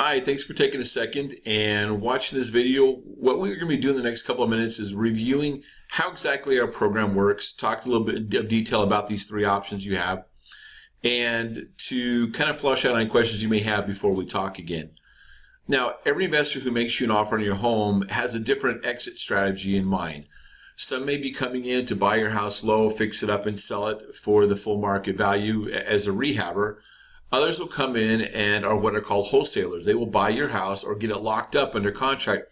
Hi, thanks for taking a second and watching this video. What we're going to be doing the next couple of minutes is reviewing how exactly our program works, talk a little bit of detail about these three options you have, and to kind of flush out any questions you may have before we talk again. Now, every investor who makes you an offer on your home has a different exit strategy in mind. Some may be coming in to buy your house low, fix it up, and sell it for the full market value as a rehabber. Others will come in and are what are called wholesalers. They will buy your house or get it locked up under contract.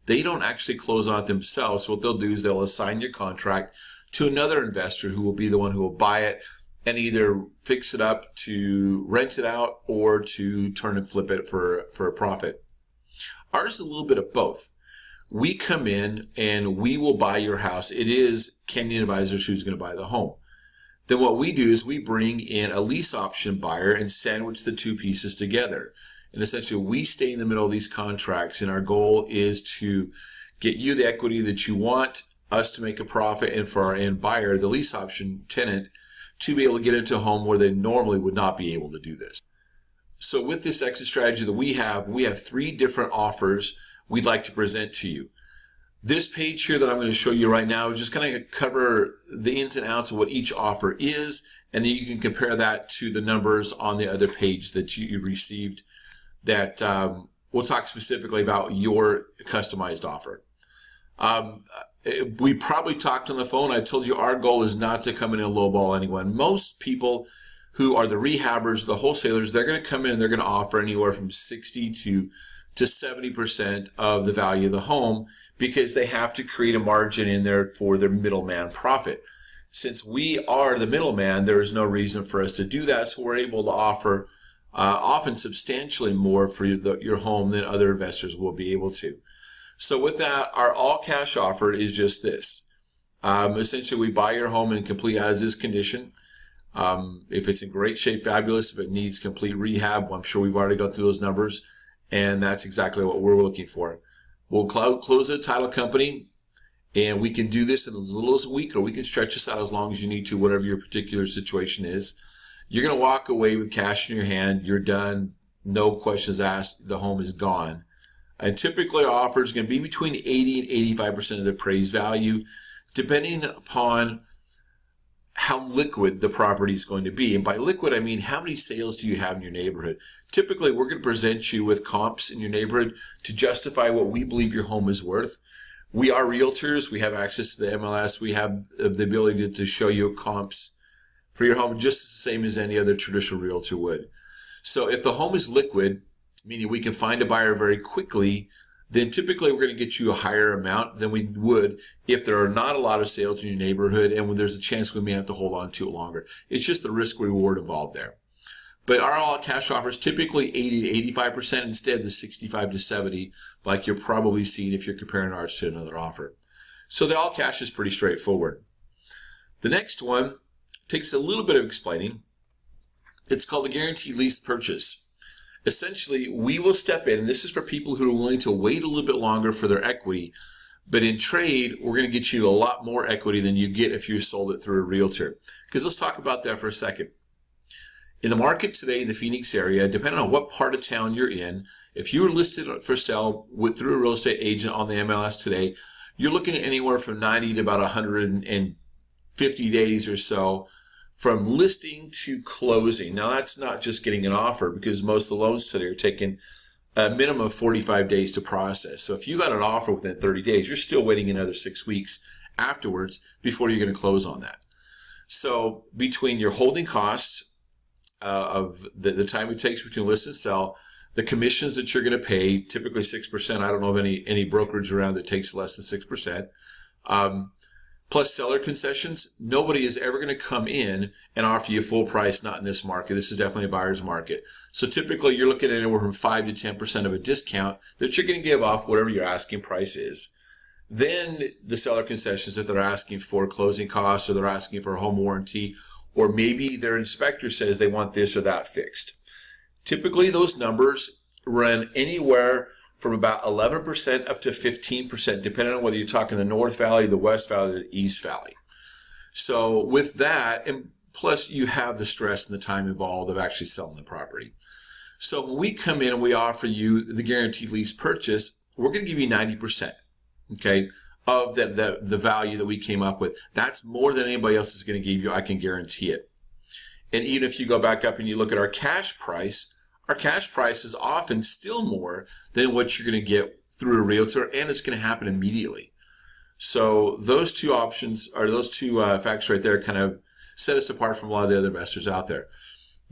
They don't actually close on it themselves. So what they'll do is they'll assign your contract to another investor who will be the one who will buy it and either fix it up to rent it out or to turn and flip it for a profit. Ours is a little bit of both. We come in and we will buy your house. It is Canyon Advisors who's going to buy the home. Then what we do is we bring in a lease option buyer and sandwich the two pieces together. And essentially we stay in the middle of these contracts, and our goal is to get you the equity that you want, us to make a profit, and for our end buyer, the lease option tenant, to be able to get into a home where they normally would not be able to do this. So with this exit strategy that we have three different offers we'd like to present to you. This page here that I'm going to show you right now is just going to cover the ins and outs of what each offer is, and then you can compare that to the numbers on the other page that you received that we'll talk specifically about your customized offer. We probably talked on the phone. I told you our goal is not to come in and lowball anyone. Most people who are the rehabbers, the wholesalers, they're going to come in and they're going to offer anywhere from 60 to 70% of the value of the home, because they have to create a margin in there for their middleman profit. Since we are the middleman, there is no reason for us to do that, so we're able to offer often substantially more for your home than other investors will be able to. So with that, our all-cash offer is just this. Essentially, we buy your home in complete as-is condition. If it's in great shape, fabulous. If it needs complete rehab, well, I'm sure we've already gone through those numbers, and that's exactly what we're looking for. We'll close a title company, and we can do this in as little as a week, or we can stretch this out as long as you need to, whatever your particular situation is. You're going to walk away with cash in your hand. You're done. No questions asked. The home is gone. And typically our offer is going to be between 80 and 85% of the appraised value, depending upon how liquid the property is going to be. And by liquid, I mean how many sales do you have in your neighborhood? Typically, we're going to present you with comps in your neighborhood to justify what we believe your home is worth. We are realtors. We have access to the MLS. We have the ability to show you comps for your home just the same as any other traditional realtor would. So if the home is liquid, meaning we can find a buyer very quickly, then typically we're going to get you a higher amount than we would if there are not a lot of sales in your neighborhood and when there's a chance we may have to hold on to it longer. It's just the risk reward involved there. But our all-cash offer is typically 80 to 85% instead of the 65 to 70 like you're probably seeing if you're comparing ours to another offer. So the all-cash is pretty straightforward. The next one takes a little bit of explaining. It's called a guaranteed lease purchase. Essentially, we will step in, and this is for people who are willing to wait a little bit longer for their equity, but in trade, we're going to get you a lot more equity than you get if you sold it through a realtor. Because let's talk about that for a second. In the market today in the Phoenix area, depending on what part of town you're in, if you were listed for sale through a real estate agent on the MLS today, you're looking at anywhere from 90 to about 150 days or so from listing to closing. Now, that's not just getting an offer, because most of the loans today are taking a minimum of 45 days to process. So if you got an offer within 30 days, you're still waiting another 6 weeks afterwards before you're going to close on that. So between your holding costs, of the time it takes between list and sell, the commissions that you're going to pay, typically 6%. I don't know of any brokerage around that takes less than 6%. Plus seller concessions. Nobody is ever going to come in and offer you full price, not in this market. This is definitely a buyer's market. So typically you're looking at anywhere from 5 to 10% of a discount that you're going to give off whatever your asking price is. Then the seller concessions that they're asking for closing costs, or they're asking for a home warranty, or maybe their inspector says they want this or that fixed. Typically, those numbers run anywhere from about 11% up to 15%, depending on whether you're talking the North Valley, the West Valley, or the East Valley. So with that, and plus you have the stress and the time involved of actually selling the property. So when we come in and we offer you the guaranteed lease purchase, we're going to give you 90%, okay, of the value that we came up with. That's more than anybody else is going to give you. I can guarantee it. And even if you go back up and you look at our cash price is often still more than what you're going to get through a realtor, and it's going to happen immediately. So those two options, or those two facts right there, kind of set us apart from a lot of the other investors out there.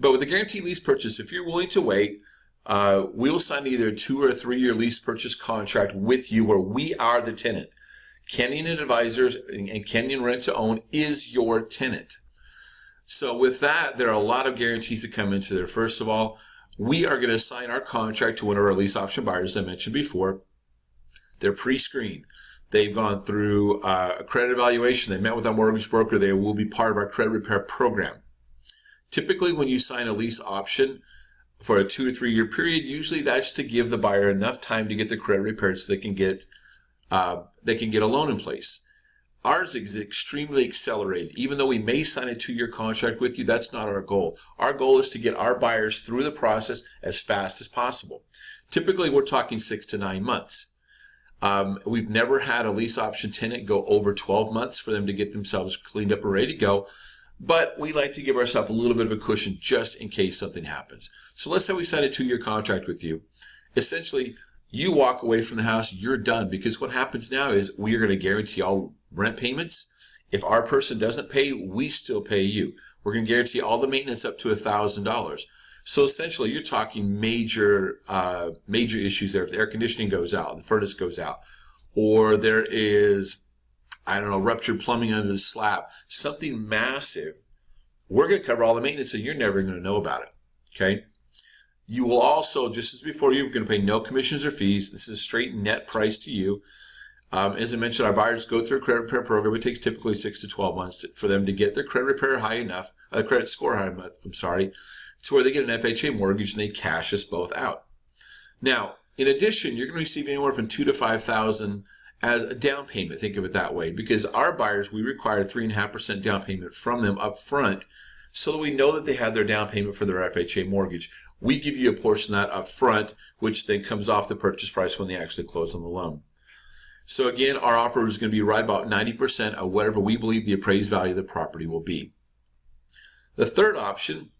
But with the guaranteed lease purchase, if you're willing to wait, we will sign either a 2 or 3 year lease purchase contract with you where we are the tenant. Kenyon Advisors and Kenyon Rent to Own is your tenant. So with that, there are a lot of guarantees that come into there. First of all, we are going to assign our contract to one of our lease option buyers, as I mentioned before. They're pre-screened. They've gone through a credit evaluation. They met with our mortgage broker. They will be part of our credit repair program. Typically, when you sign a lease option for a 2 or 3 year period, usually that's to give the buyer enough time to get the credit repaired so they can get a loan in place. Ours is extremely accelerated. Even though we may sign a 2 year contract with you, that's not our goal. Our goal is to get our buyers through the process as fast as possible. Typically, we're talking 6 to 9 months. We've never had a lease option tenant go over 12 months for them to get themselves cleaned up and ready to go. But we like to give ourselves a little bit of a cushion just in case something happens. So let's say we sign a 2 year contract with you. Essentially, you walk away from the house, you're done, because what happens now is we are going to guarantee all rent payments. If our person doesn't pay, we still pay you. We're going to guarantee all the maintenance up to $1,000. So essentially, you're talking major issues there. If the air conditioning goes out, the furnace goes out, or there is, I don't know, ruptured plumbing under the slab, something massive, we're going to cover all the maintenance and you're never going to know about it, okay? You will also, just as before, you're going to pay no commissions or fees. This is a straight net price to you. As I mentioned, our buyers go through a credit repair program. It takes typically 6 to 12 months for them to get their credit repair high enough, credit score high enough, to where they get an FHA mortgage and they cash us both out. Now, in addition, you're going to receive anywhere from $2,000 to $5,000 as a down payment. Think of it that way, because our buyers, we require 3.5% down payment from them up front, so that we know that they have their down payment for their FHA mortgage. We give you a portion of that up front, which then comes off the purchase price when they actually close on the loan. So again, our offer is going to be right about 90% of whatever we believe the appraised value of the property will be. The third option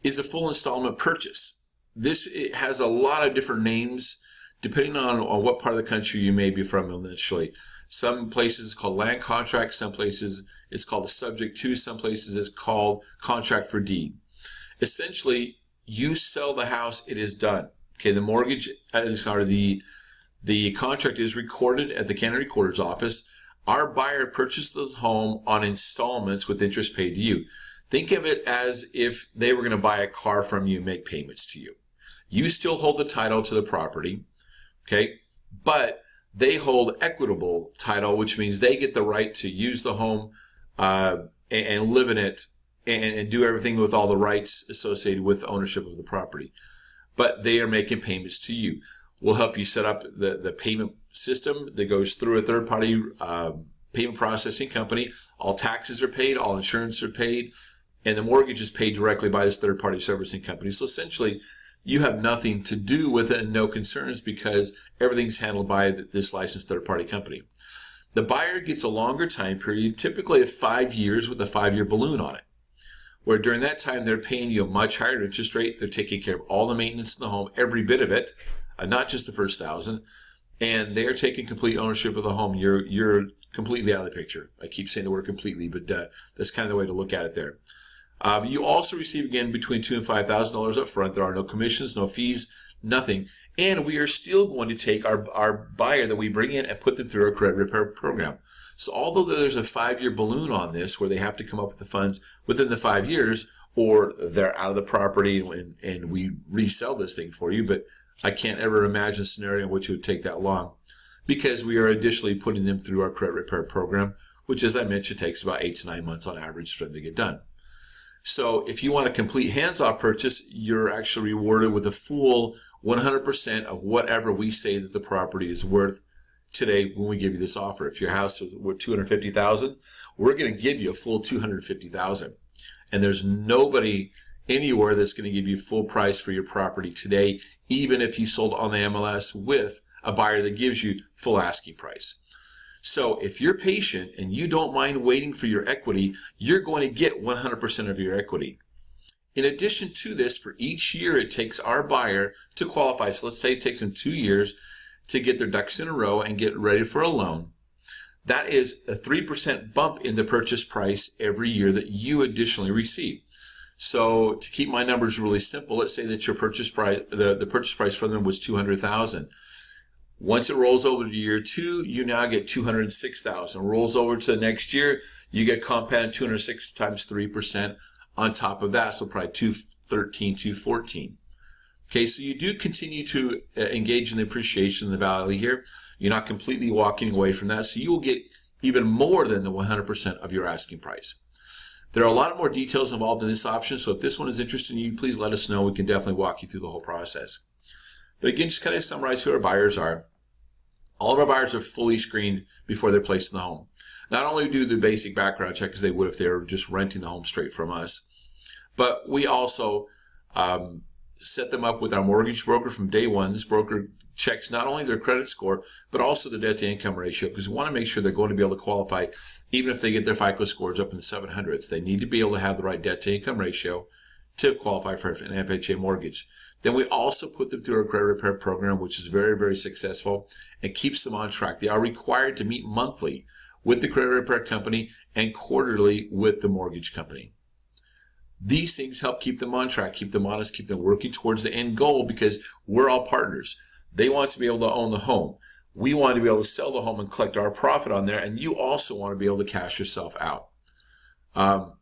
is a full installment purchase. It has a lot of different names depending on what part of the country you may be from initially. Some places it's called land contract, some places it's called a subject to, some places it's called contract for deed. Essentially, you sell the house, it is done. Okay, the mortgage, the contract is recorded at the county recorder's office. Our buyer purchased the home on installments with interest paid to you. Think of it as if they were going to buy a car from you and make payments to you. You still hold the title to the property, okay, but they hold equitable title, which means they get the right to use the home and live in it and do everything with all the rights associated with ownership of the property. But they are making payments to you. We'll help you set up the payment system that goes through a third-party payment processing company. All taxes are paid, all insurance are paid, and the mortgage is paid directly by this third-party servicing company. So essentially, you have nothing to do with it and no concerns because everything's handled by this licensed third-party company. The buyer gets a longer time period, typically of 5 years with a 5-year balloon on it, where during that time they're paying you a much higher interest rate. They're taking care of all the maintenance in the home, every bit of it, not just the first $1,000, and they're taking complete ownership of the home. You're completely out of the picture. I keep saying the word completely, but that's kind of the way to look at it there. You also receive, again, between $2,000 and $5,000 up front. There are no commissions, no fees, nothing. And we are still going to take our buyer that we bring in and put them through our credit repair program. So although there's a 5-year balloon on this where they have to come up with the funds within the 5 years, or they're out of the property and we resell this thing for you, but I can't ever imagine a scenario in which it would take that long, because we are additionally putting them through our credit repair program, which, as I mentioned, takes about 8 to 9 months on average for them to get done. So if you want a complete hands-off purchase, you're actually rewarded with a full 100% of whatever we say that the property is worth today when we give you this offer. If your house is worth $250,000, we're going to give you a full $250,000. And there's nobody anywhere that's going to give you full price for your property today, even if you sold on the MLS with a buyer that gives you full asking price. So if you're patient and you don't mind waiting for your equity, you're going to get 100% of your equity. In addition to this, for each year it takes our buyer to qualify, so let's say it takes them 2 years to get their ducks in a row and get ready for a loan, that is a 3% bump in the purchase price every year that you additionally receive. So to keep my numbers really simple, let's say that your purchase price, the purchase price for them was $200,000. Once it rolls over to year 2, you now get $206,000. Rolls over to the next year, you get compounded 206 times 3% on top of that, so probably 213, 214. Okay, so you do continue to engage in the appreciation of the value here. You're not completely walking away from that, so you will get even more than the 100% of your asking price. There are a lot more details involved in this option, so if this one is interesting to you, please let us know. We can definitely walk you through the whole process. But again, just kind of summarize who our buyers are. All of our buyers are fully screened before they're placed in the home. Not only do the basic background check as they would if they were just renting the home straight from us, but we also set them up with our mortgage broker from day one. This broker checks not only their credit score, but also the debt-to-income ratio, because we want to make sure they're going to be able to qualify even if they get their FICO scores up in the 700s. They need to be able to have the right debt-to-income ratio to qualify for an FHA mortgage. Then we also put them through our credit repair program, which is very, very successful and keeps them on track. They are required to meet monthly with the credit repair company and quarterly with the mortgage company. These things help keep them on track, keep them honest, keep them working towards the end goal, because we're all partners. They want to be able to own the home. We want to be able to sell the home and collect our profit on there, and you also want to be able to cash yourself out. And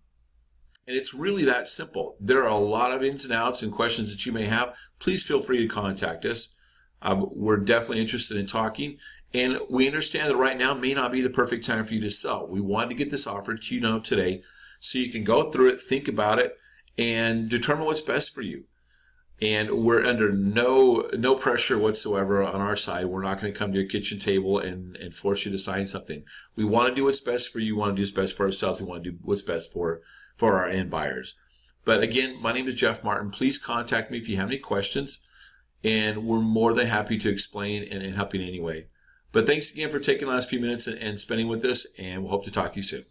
it's really that simple. There are a lot of ins and outs and questions that you may have. Please feel free to contact us. We're definitely interested in talking, and we understand that right now may not be the perfect time for you to sell. We wanted to get this offer to you today so you can go through it, think about it, and determine what's best for you. And we're under no pressure whatsoever on our side. We're not going to come to your kitchen table and force you to sign something. We want to do what's best for you. We want to do what's best for ourselves. We want to do what's best for our end buyers. But again, my name is Jeff Martin. Please contact me if you have any questions, and we're more than happy to explain and help you in any way. But thanks again for taking the last few minutes and spending with us, and we'll hope to talk to you soon.